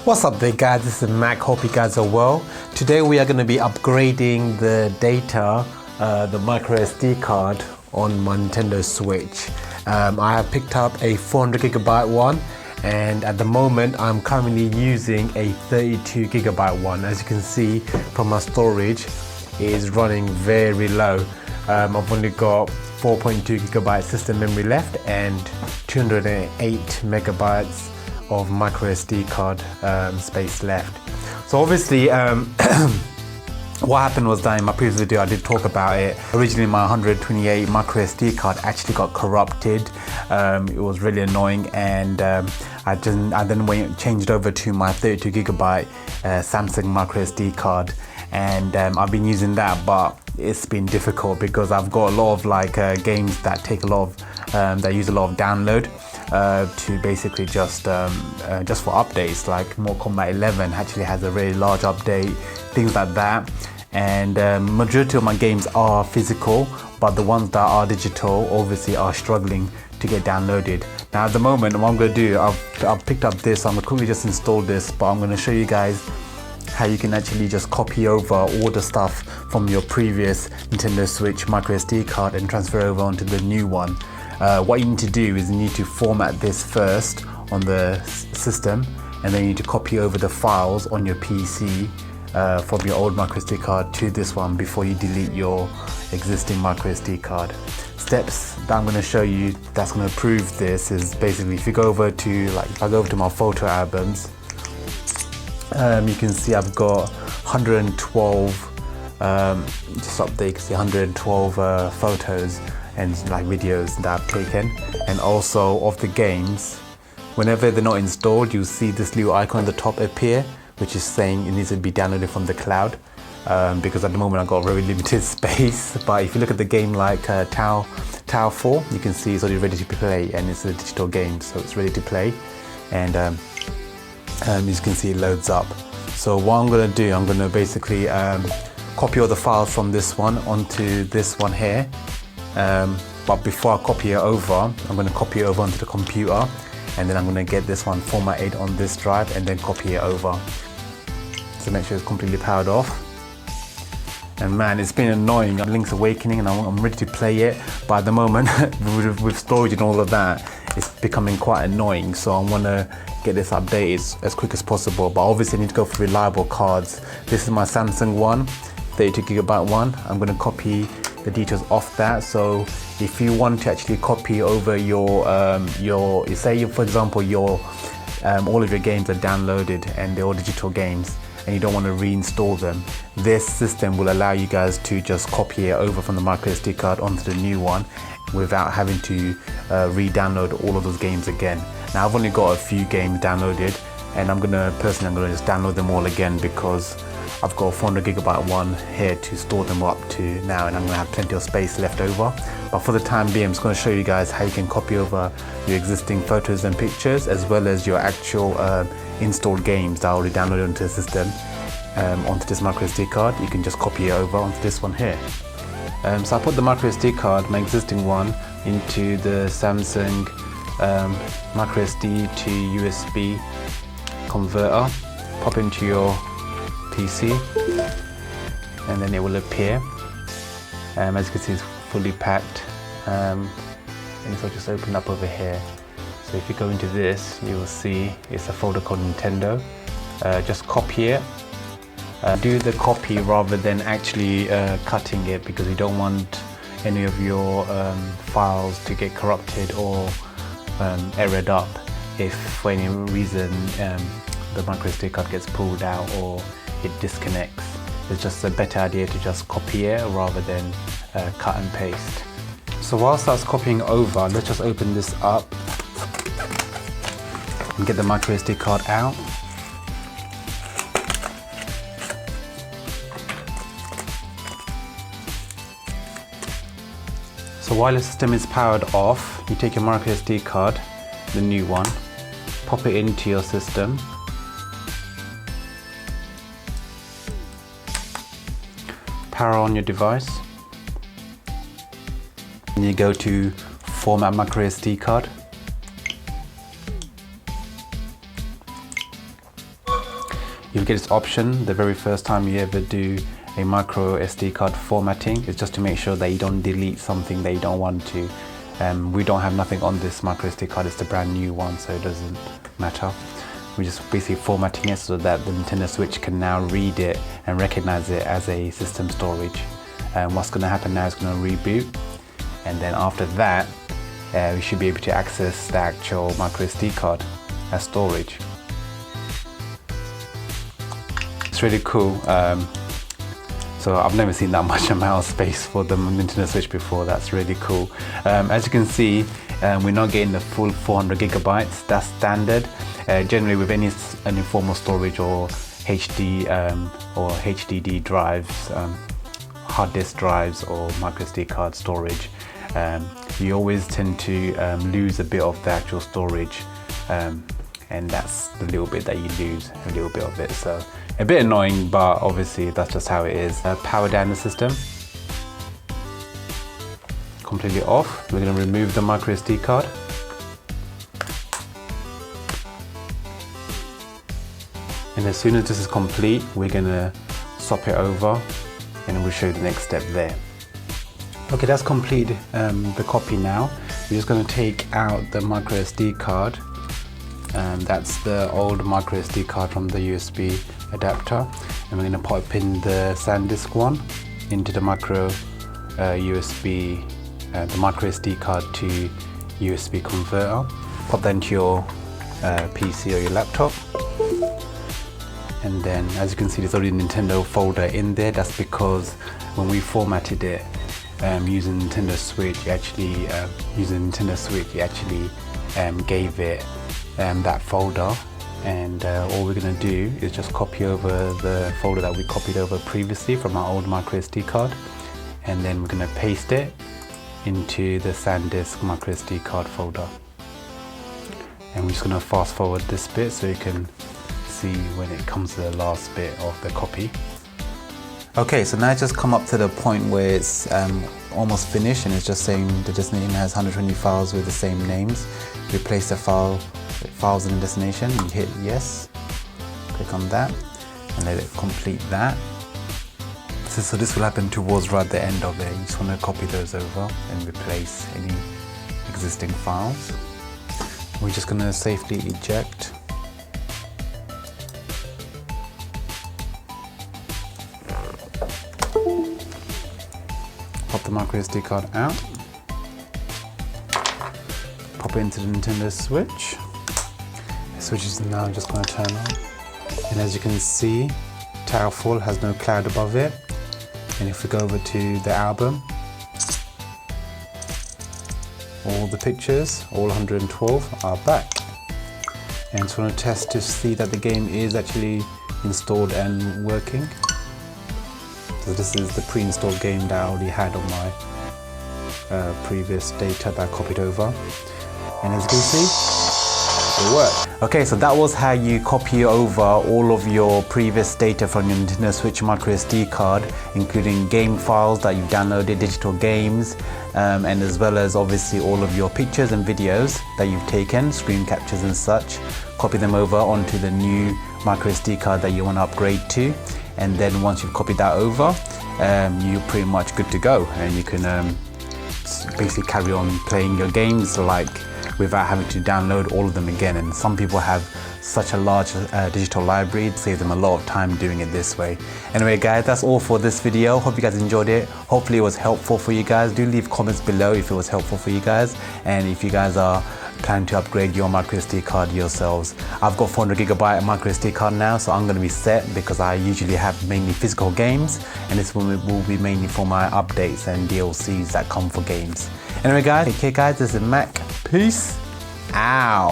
What's up there guys, this is Mac, hope you guys are well. Today we are going to be upgrading the data, the micro SD card on my Nintendo Switch. I have picked up a 400GB one, and at the moment I'm currently using a 32GB one. As you can see from my storage, it is running very low. I've only got 4.2GB system memory left and 208 megabytes of micro SD card space left. So obviously what happened was that in my previous video I did talk about it. Originally my 128 micro SD card actually got corrupted. It was really annoying, and I then changed over to my 32GB Samsung micro SD card, and I've been using that, but it's been difficult because I've got a lot of games that take a lot of that use a lot of download to basically just for updates. Like Mortal Kombat 11 actually has a really large update, things like that. And majority of my games are physical, but the ones that are digital obviously are struggling to get downloaded. Now at the moment, what I'm going to do, I've picked up this, I'm going to quickly just install this, but I'm going to show you guys how you can actually just copy over all the stuff from your previous Nintendo Switch micro SD card and transfer over onto the new one. What you need to do is you need to format this first on the system, and then you need to copy over the files on your PC from your old micro SD card to this one before you delete your existing micro SD card. Steps that I'm going to show you that's going to prove this is basically, if you go over to if I go over to my photo albums, you can see I've got 112 just up there, you can see 112 photos and videos that I've taken. And also of the games, whenever they're not installed, you'll see this little icon at the top appear, which is saying it needs to be downloaded from the cloud, because at the moment I've got very limited space. But if you look at the game like Tower 4, you can see it's already ready to play, and it's a digital game, so it's ready to play. And as you can see, it loads up. So what I'm going to do, I'm going to basically copy all the files from this one onto this one here. But before I copy it over, I'm going to copy it over onto the computer, and then I'm going to get this one formatted on this drive and then copy it over. So make sure it's completely powered off. And man, it's been annoying. Link's Awakening, and I'm ready to play it, but at the moment with storage and all of that, it's becoming quite annoying. So I want to get this updated as quick as possible, but obviously I need to go for reliable cards. This is my Samsung one, 32GB one. I'm going to copy the details off that. So if you want to actually copy over your say for example your all of your games are downloaded and they're all digital games, and you don't want to reinstall them, this system will allow you guys to just copy it over from the micro SD card onto the new one without having to re-download all of those games again. Now I've only got a few games downloaded, and I'm gonna just download them all again because I've got a 400GB one here to store them up to now, and I'm gonna have plenty of space left over. But for the time being, I'm just gonna show you guys how you can copy over your existing photos and pictures, as well as your actual installed games that are already downloaded onto the system onto this micro SD card. You can just copy it over onto this one here. So I put the micro SD card, my existing one, into the Samsung micro SD to USB converter. Pop into your PC, and then it will appear. As you can see, it's fully packed, and so I'll just open up over here. So if you go into this, you will see it's a folder called Nintendo. Just copy it. Do the copy rather than actually cutting it, because you don't want any of your files to get corrupted or errored up if for any reason the micro SD card gets pulled out or it disconnects. It's just a better idea to just copy it rather than cut and paste. So whilst I was copying over, let's just open this up and get the micro SD card out. So while the system is powered off, you take your micro SD card, the new one, pop it into your system. Power on your device. And you go to Format Micro SD Card. you'll get this option the very first time you ever do a micro SD card formatting. It's just to make sure that you don't delete something that you don't want to. We don't have nothing on this micro SD card, it's the brand new one, so it doesn't matter. We're just basically formatting it so that the Nintendo Switch can now read it and recognize it as a system storage. What's going to happen now is going to reboot, and then after that we should be able to access the actual micro SD card as storage. It's really cool. So I've never seen that much amount of space for the Nintendo Switch before. That's really cool. As you can see, we're not getting the full 400 gigabytes. That's standard. Generally with any form of storage or HD or HDD drives, hard disk drives or micro SD card storage, you always tend to lose a bit of the actual storage, and that's the little bit that you lose, a little bit of it. So a bit annoying, but obviously that's just how it is. Power down the system. Completely off. We're going to remove the micro SD card. And as soon as this is complete, we're going to swap it over and we'll show you the next step there. Okay, that's completed the copy now. We're just going to take out the micro SD card. That's the old micro SD card from the USB adapter, and we're going to pop in the SanDisk one into the micro USB, the micro SD card to USB converter. Pop that into your PC or your laptop, and then as you can see, there's already a Nintendo folder in there. That's because when we formatted it using Nintendo Switch, it actually gave it that folder, and all we're going to do is just copy over the folder that we copied over previously from our old micro SD card, and then we're going to paste it into the SanDisk micro SD card folder. And we're just going to fast forward this bit so you can see when it comes to the last bit of the copy. Okay, so now it's just come up to the point where it's almost finished, and it's just saying the destination has 120 files with the same names. Replace the files in the destination. You hit yes, click on that, and let it complete that. So this will happen towards right at the end of it. You just want to copy those over and replace any existing files. We're just going to safely eject. Pop the micro SD card out. Pop it into the Nintendo Switch. The Switch is now just going to turn on. And as you can see, Towerfall has no cloud above it. And if we go over to the album, all the pictures, all 112, are back. And just want to test to see that the game is actually installed and working. So this is the pre-installed game that I already had on my previous data that I copied over. And as you can see, it worked. Okay, so that was how you copy over all of your previous data from your Nintendo Switch micro SD card, including game files that you've downloaded, digital games, and as well as obviously all of your pictures and videos that you've taken, screen captures and such. Copy them over onto the new micro SD card that you want to upgrade to, and then once you've copied that over, you're pretty much good to go, and you can basically carry on playing your games without having to download all of them again. And some people have such a large digital library, it saves them a lot of time doing it this way. Anyway guys, that's all for this video. Hope you guys enjoyed it. Hopefully it was helpful for you guys. Do leave comments below if it was helpful for you guys, and if you guys are planning to upgrade your micro SD card yourselves. I've got 400 gigabyte micro SD card now, so I'm going to be set because I usually have mainly physical games, and this one will be mainly for my updates and DLCs that come for games. Anyway guys, take care guys, this is Mac. Peace out.